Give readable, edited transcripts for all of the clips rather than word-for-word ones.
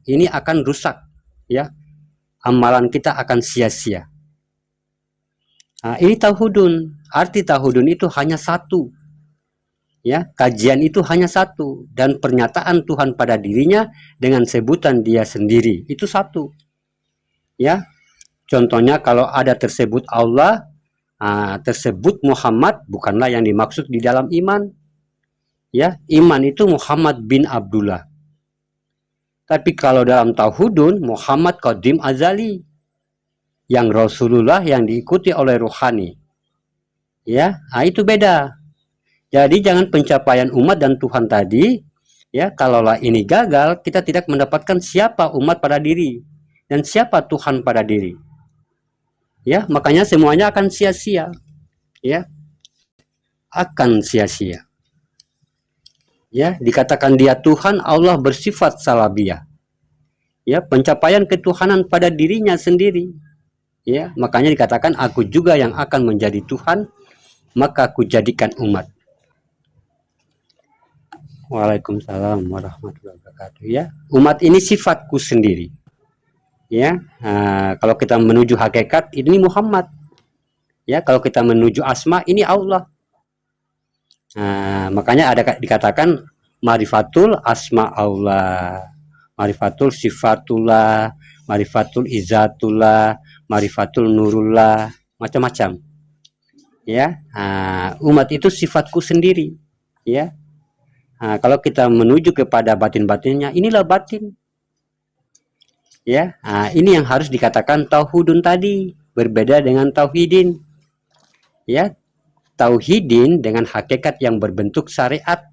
ini akan rusak, ya, amalan kita akan sia-sia. Nah, ini tauhudun. Arti tauhudun itu hanya satu, ya, kajian itu hanya satu, dan pernyataan Tuhan pada dirinya dengan sebutan dia sendiri itu satu, ya. Contohnya kalau ada tersebut Allah, tersebut Muhammad, bukanlah yang dimaksud di dalam iman, ya. Iman itu Muhammad bin Abdullah. Tapi kalau dalam tauhudun, Muhammad Qadim Azali, yang Rasulullah yang diikuti oleh rohani, ya. Itu beda. Jadi jangan pencapaian umat dan Tuhan tadi, ya, kalaulah ini gagal, kita tidak mendapatkan siapa umat pada diri dan siapa Tuhan pada diri, ya. Makanya semuanya akan sia-sia, ya, akan sia-sia, ya. Dikatakan dia Tuhan, Allah bersifat salabiyah, ya, pencapaian ketuhanan pada dirinya sendiri, ya. Makanya dikatakan aku juga yang akan menjadi Tuhan, maka aku jadikan umat. Waalaikumsalam warahmatullahi wabarakatuh, ya. Umat ini sifatku sendiri, ya. Kalau kita menuju hakikat, ini Muhammad, ya. Kalau kita menuju asma, ini Allah. Makanya ada dikatakan marifatul asma Allah, marifatul sifatullah, marifatul izatullah, marifatul nurullah, macam-macam, ya. Umat itu sifatku sendiri, ya. Kalau kita menuju kepada batin-batinnya, inilah batin, ya. Ini yang harus dikatakan tauhudun tadi, berbeda dengan tauhidin, ya. Tauhidin dengan hakikat yang berbentuk syariat,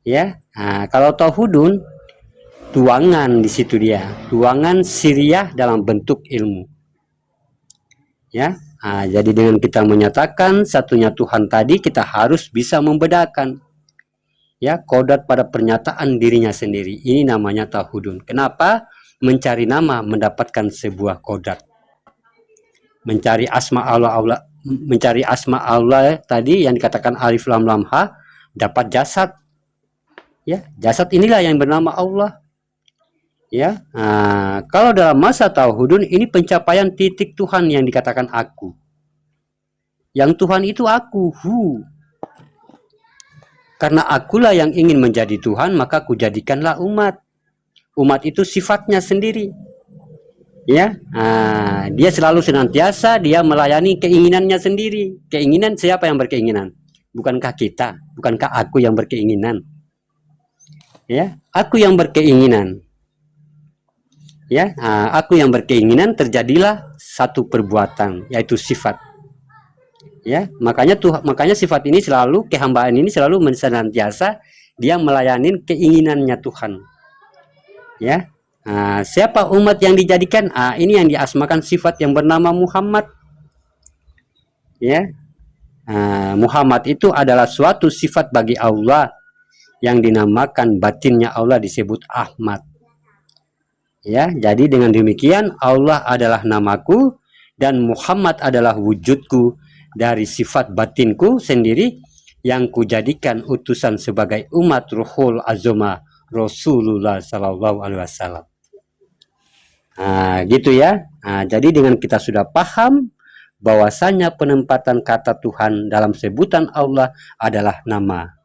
ya. Kalau tauhudun, tuangan di situ dia, tuangan siriyah dalam bentuk ilmu, ya. Jadi dengan kita menyatakan satunya Tuhan tadi, kita harus bisa membedakan, ya, kodrat pada pernyataan dirinya sendiri. Ini namanya tauhudun. Kenapa? Mencari nama mendapatkan sebuah kodrat. Mencari asma Allah, mencari asma Allah tadi yang dikatakan alif lam lam ha, dapat jasad, ya. Jasad inilah yang bernama Allah, ya. Kalau dalam masa tauhudun, ini pencapaian titik Tuhan yang dikatakan aku. Yang Tuhan itu aku, karena akulah yang ingin menjadi Tuhan, maka kujadikanlah umat. Umat itu sifatnya sendiri, ya. Dia selalu senantiasa dia melayani keinginannya sendiri. Keinginan siapa yang berkeinginan? Bukankah kita? Bukankah aku yang berkeinginan? Ya, aku yang berkeinginan. Ya, aku yang berkeinginan, terjadilah satu perbuatan, yaitu sifat. Ya, makanya sifat ini selalu, kehambaan ini selalu senantiasa dia melayani keinginannya Tuhan, ya. Siapa umat yang dijadikan? Ini yang diasmakan sifat yang bernama Muhammad, ya. Muhammad itu adalah suatu sifat bagi Allah yang dinamakan batinnya Allah disebut Ahmad, ya. Jadi dengan demikian Allah adalah namaku dan Muhammad adalah wujudku dari sifat batinku sendiri yang kujadikan utusan sebagai umat ruhul azoma Rasulullah Sallallahu Alaihi Wasallam. Gitu, ya. Jadi dengan kita sudah paham bahwasanya penempatan kata Tuhan dalam sebutan Allah adalah nama,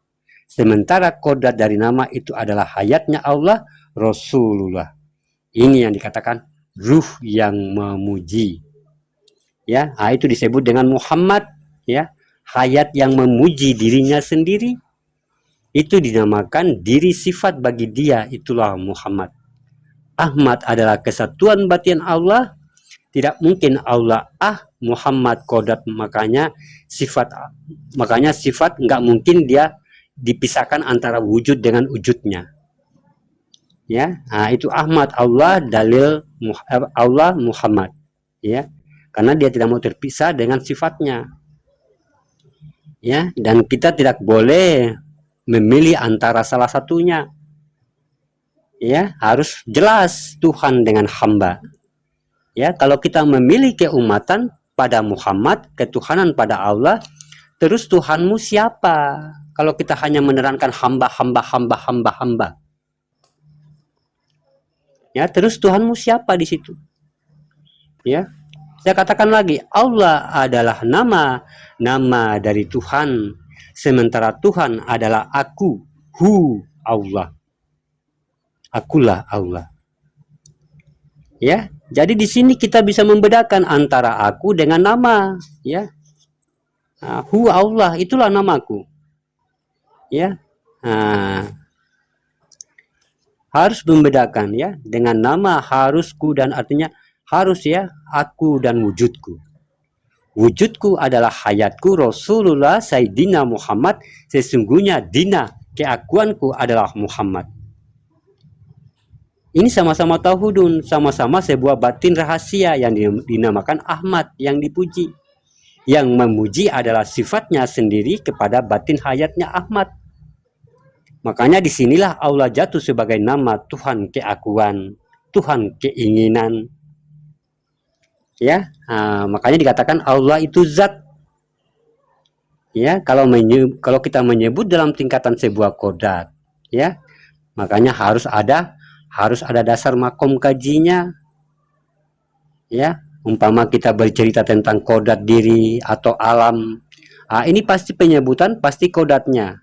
sementara kodrat dari nama itu adalah hayatnya Allah, Rasulullah. Ini yang dikatakan ruh yang memuji, ya. Itu disebut dengan Muhammad, ya. Hayat yang memuji dirinya sendiri, itu dinamakan diri sifat bagi dia, itulah Muhammad. Ahmad adalah kesatuan batin Allah. Tidak mungkin Allah Muhammad kodrat, makanya sifat nggak mungkin dia dipisahkan antara wujud dengan wujudnya, ya. Itu Ahmad Allah, dalil Allah Muhammad, ya, karena dia tidak mau terpisah dengan sifatnya, ya. Dan kita tidak boleh memilih antara salah satunya, ya. Harus jelas Tuhan dengan hamba, ya. Kalau kita memilih keumatan pada Muhammad, ketuhanan pada Allah, terus Tuhanmu siapa? Kalau kita hanya menerangkan hamba, Ya, terus Tuhanmu siapa di situ? Ya, saya katakan lagi, Allah adalah nama dari Tuhan, sementara Tuhan adalah aku, Allah, akulah Allah. Ya, jadi di sini kita bisa membedakan antara aku dengan nama. Ya, nah, Allah, itulah namaku. Ya, nah, harus membedakan ya, dengan nama harusku, dan artinya harus ya, aku dan wujudku. Wujudku adalah hayatku Rasulullah Sayyidina Muhammad, sesungguhnya dina keakuanku adalah Muhammad. Ini sama-sama tauhidun, sama-sama sebuah batin rahasia yang dinamakan Ahmad, yang dipuji. Yang memuji adalah sifatnya sendiri kepada batin hayatnya Ahmad. Makanya disinilah Allah jatuh sebagai nama Tuhan keakuan, Tuhan keinginan. Ya, makanya dikatakan Allah itu zat. Ya, kalau kita menyebut dalam tingkatan sebuah kodat, ya, makanya harus ada dasar makom kajinya. Ya, umpama kita bercerita tentang kodat diri atau alam, ini pasti penyebutan pasti kodatnya.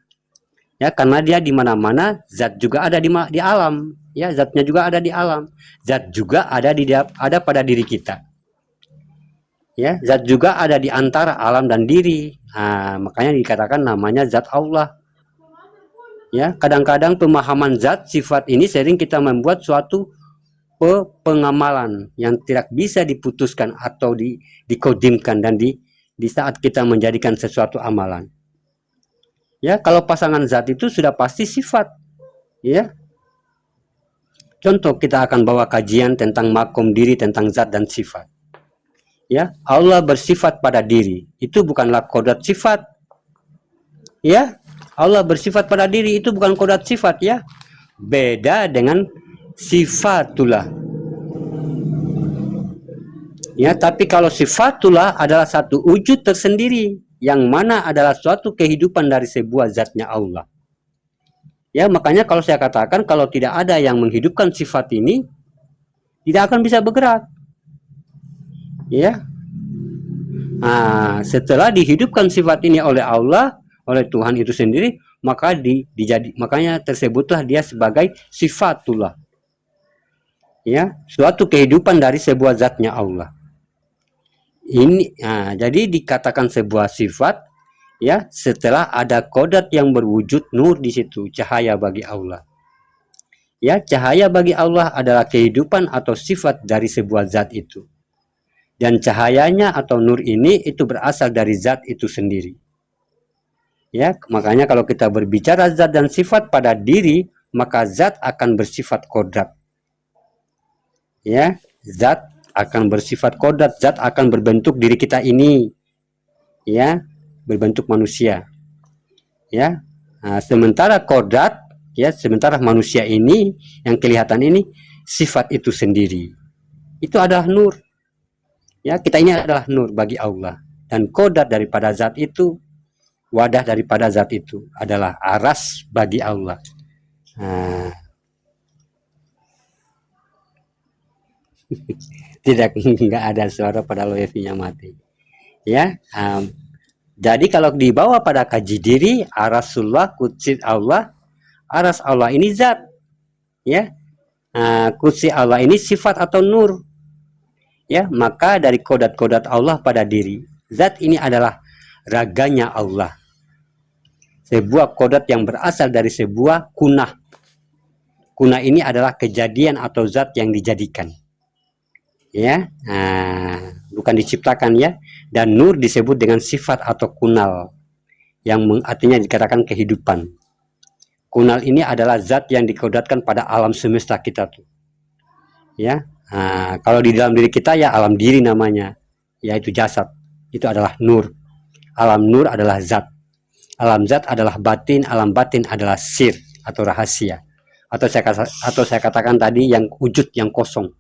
Ya, karena dia di mana-mana, zat juga ada di alam. Ya, zatnya juga ada di alam. Zat juga ada pada diri kita. Ya, zat juga ada di antara alam dan diri. Makanya dikatakan namanya zat Allah. Ya, kadang-kadang pemahaman zat sifat ini sering kita membuat suatu pengamalan yang tidak bisa diputuskan atau dikodimkan dan di saat kita menjadikan sesuatu amalan. Ya, kalau pasangan zat itu sudah pasti sifat. Ya. Contoh, kita akan bawa kajian tentang makom diri, tentang zat dan sifat. Ya, Allah bersifat pada diri, itu bukanlah kodrat sifat. Ya, Allah bersifat pada diri itu bukan kodrat sifat ya. Beda dengan sifatullah. Ya, tapi kalau sifatullah adalah satu wujud tersendiri yang mana adalah suatu kehidupan dari sebuah zatnya Allah. Ya, makanya kalau saya katakan kalau tidak ada yang menghidupkan sifat ini, tidak akan bisa bergerak. Ya. Setelah dihidupkan sifat ini oleh Allah, oleh Tuhan itu sendiri, maka makanya tersebutlah dia sebagai sifatullah. Ya, suatu kehidupan dari sebuah zatnya Allah. Ini jadi dikatakan sebuah sifat ya setelah ada kodat yang berwujud nur di situ, cahaya bagi Allah. Ya, cahaya bagi Allah adalah kehidupan atau sifat dari sebuah zat itu. Dan cahayanya atau nur ini itu berasal dari zat itu sendiri. Ya, makanya kalau kita berbicara zat dan sifat pada diri, maka zat akan bersifat kodrat. Ya, zat akan bersifat kodrat, zat akan berbentuk diri kita ini. Ya, berbentuk manusia. Ya, sementara kodrat, ya, sementara manusia ini yang kelihatan ini sifat itu sendiri. Itu adalah nur. Ya, kita ini adalah nur bagi Allah, dan kodat daripada zat itu, wadah daripada zat itu adalah aras bagi Allah. Enggak ada suara pada wifi-nya mati. Ya, jadi kalau dibawa pada kaji diri, arasullah, kudsi Allah, aras Allah ini zat. Ya, kudsi Allah ini sifat atau nur. Ya, maka dari kodat-kodat Allah pada diri, zat ini adalah raganya Allah, sebuah kodat yang berasal dari sebuah kunah. Kunah ini adalah kejadian atau zat yang dijadikan, ya, bukan diciptakan ya. Dan nur disebut dengan sifat atau kunal, yang artinya dikatakan kehidupan. Kunal ini adalah zat yang dikodatkan pada alam semesta kita tuh, ya. Kalau di dalam diri kita ya alam diri namanya, yaitu jasad, itu adalah nur. Alam nur adalah zat, alam zat adalah batin, alam batin adalah sir atau rahasia, atau saya katakan tadi yang wujud yang kosong.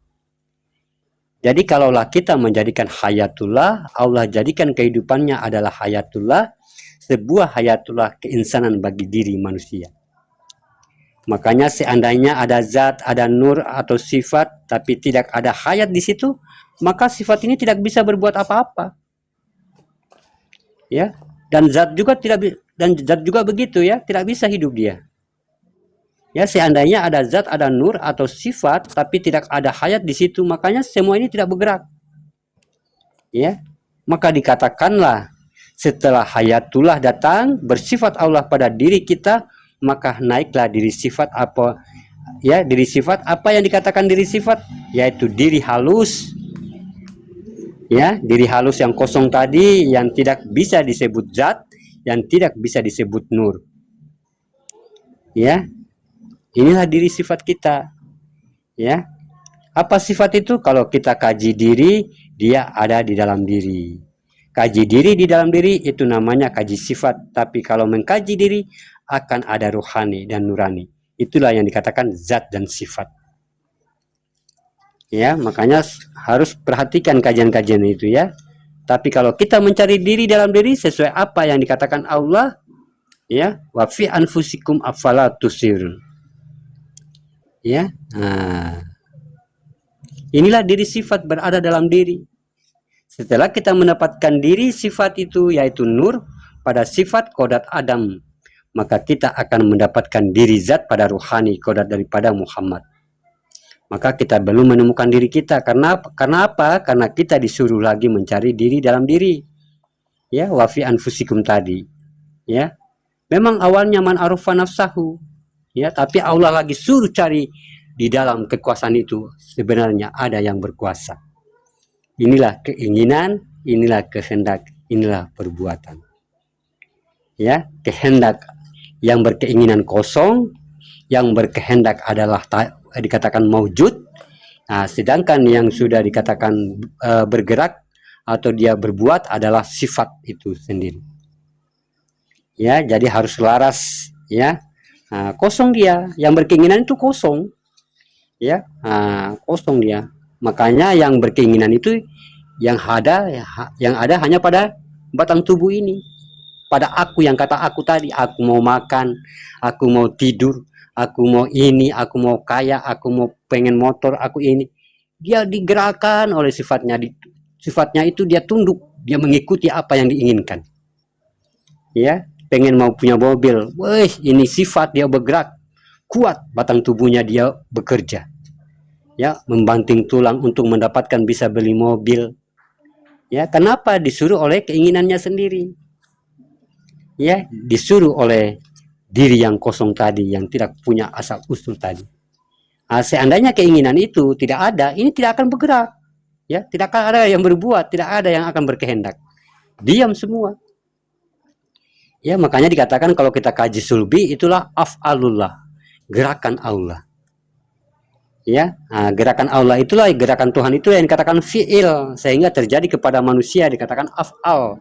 Jadi kalaulah kita menjadikan hayatullah, Allah jadikan kehidupannya adalah hayatullah, sebuah hayatullah keinsanan bagi diri manusia. Makanya seandainya ada zat, ada nur atau sifat, tapi tidak ada hayat di situ, maka sifat ini tidak bisa berbuat apa-apa. Ya, dan zat juga begitu ya, tidak bisa hidup dia. Ya, seandainya ada zat, ada nur atau sifat, tapi tidak ada hayat di situ, makanya semua ini tidak bergerak. Ya, maka dikatakanlah setelah hayatullah datang bersifat Allah pada diri kita, maka naiklah diri sifat apa ya, diri sifat apa yang dikatakan diri sifat, yaitu diri halus. Ya, diri halus yang kosong tadi, yang tidak bisa disebut zat, yang tidak bisa disebut nur. Ya, inilah diri sifat kita. Ya, apa sifat itu? Kalau kita kaji diri, dia ada di dalam diri. Kaji diri di dalam diri itu namanya kaji sifat. Tapi kalau mengkaji diri, akan ada ruhani dan nurani. Itulah yang dikatakan zat dan sifat. Ya, makanya harus perhatikan kajian-kajian itu ya. Tapi kalau kita mencari diri dalam diri sesuai apa yang dikatakan Allah, ya, wa fi anfusikum afala tusirun. Ya, nah, inilah diri sifat berada dalam diri. Setelah kita mendapatkan diri sifat itu, yaitu nur pada sifat kodat Adam, maka kita akan mendapatkan diri zat pada ruhani kodat daripada Muhammad. Maka kita belum menemukan diri kita. Karena apa? Karena kita disuruh lagi mencari diri dalam diri. Ya, wafi anfusikum tadi. Ya, memang awalnya man arufa nafsahu. Ya, tapi Allah lagi suruh cari di dalam kekuasaan itu. Sebenarnya ada yang berkuasa. Inilah keinginan, inilah kehendak, inilah perbuatan. Ya, kehendak yang berkeinginan kosong, yang berkehendak adalah dikatakan maujud. Nah, sedangkan yang sudah dikatakan bergerak atau dia berbuat adalah sifat itu sendiri. Ya, jadi harus laras ya. Nah, kosong dia, yang berkeinginan itu kosong. Ya, kosong dia. Makanya yang berkeinginan itu yang ada hanya pada batang tubuh ini. Pada aku yang kata aku tadi, aku mau makan, aku mau tidur, aku mau ini, aku mau kaya, aku mau pengen motor, aku ini. Dia digerakkan oleh sifatnya. Sifatnya itu dia tunduk, dia mengikuti apa yang diinginkan. Ya, pengen mau punya mobil, weh, ini sifat dia bergerak. Kuat batang tubuhnya dia bekerja. Ya, membanting tulang untuk mendapatkan bisa beli mobil. Ya, kenapa? Disuruh oleh keinginannya sendiri. Ya, disuruh oleh diri yang kosong tadi, yang tidak punya asal usul tadi. Nah, seandainya keinginan itu tidak ada, ini tidak akan bergerak. Ya, tidak akan ada yang berbuat, tidak ada yang akan berkehendak. Diam semua. Ya, makanya dikatakan kalau kita kaji sulbi itulah af'alullah, gerakan Allah. Ya, nah, gerakan Allah itulah gerakan Tuhan itu yang dikatakan fi'il, sehingga terjadi kepada manusia dikatakan af'al.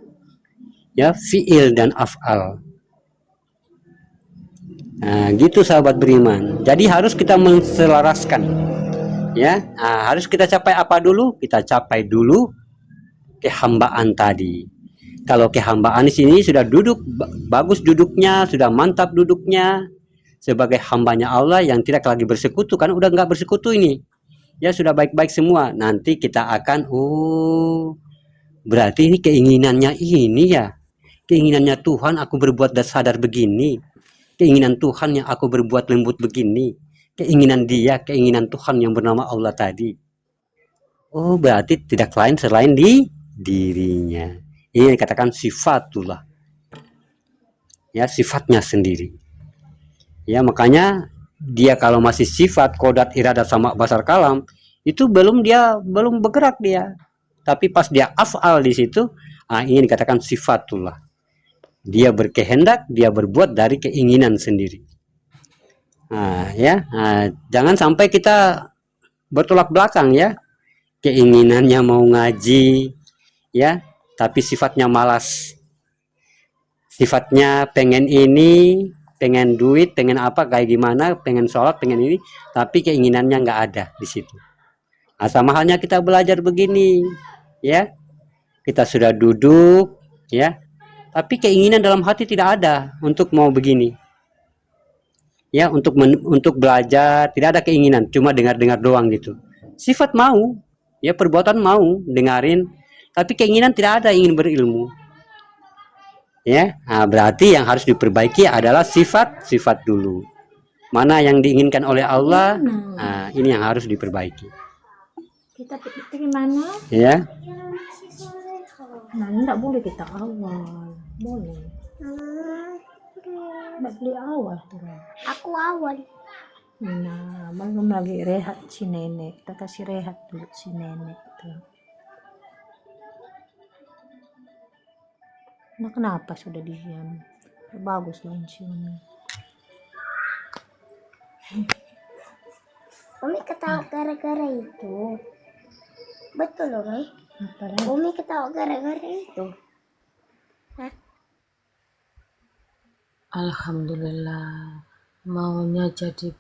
Ya, fi'il dan af'al. Nah, gitu sahabat beriman. Jadi harus kita menselaraskan. Ya, nah, harus kita capai apa dulu? Kita capai dulu kehambaan tadi. Kalau kehambaan di sini sudah duduk bagus duduknya, sudah mantap duduknya sebagai hambanya Allah yang tidak lagi bersekutu, kan udah nggak bersekutu ini. Ya sudah baik-baik semua. Nanti kita akan berarti ini keinginannya ini ya. Keinginannya Tuhan aku berbuat dan sadar begini. Keinginan Tuhan yang aku berbuat lembut begini. Keinginan dia, keinginan Tuhan yang bernama Allah tadi. Oh, berarti tidak lain selain di dirinya. Ini dikatakan sifatullah. Ya, sifatnya sendiri. Ya, makanya dia kalau masih sifat kodat iradat sama basar kalam itu belum bergerak dia. Tapi pas dia af'al di situ, ini dikatakan sifatullah. Dia berkehendak, dia berbuat dari keinginan sendiri. Jangan sampai kita bertolak belakang ya. Keinginannya mau ngaji ya, tapi sifatnya malas. Sifatnya pengen ini, pengen duit, pengen apa kayak gimana, pengen sholat, pengen ini, tapi keinginannya nggak ada di situ. Nah, sama halnya kita belajar begini ya. Kita sudah duduk ya, tapi keinginan dalam hati tidak ada untuk mau begini. ya, untuk belajar, tidak ada keinginan, cuma dengar-dengar doang gitu. Sifat mau, ya perbuatan mau dengarin, tapi keinginan tidak ada, ingin berilmu. Ya, nah, berarti yang harus diperbaiki adalah sifat dulu. Mana yang diinginkan oleh Allah, nah, ini yang harus diperbaiki. Kita pikir mana? Ya, Nah, enggak boleh kita awal. Boleh. Enggak boleh awal tuh. Aku awal. Nah, belum lagi rehat si nenek. Kita kasih rehat dulu si nenek tuh. Nah, kenapa sudah diam? Bagus loh sini. Umi ketawa gara-gara itu. Betul loh, Umi. Apalagi? Umi ketawa gara-gara itu. Hah? Alhamdulillah, maunya jadi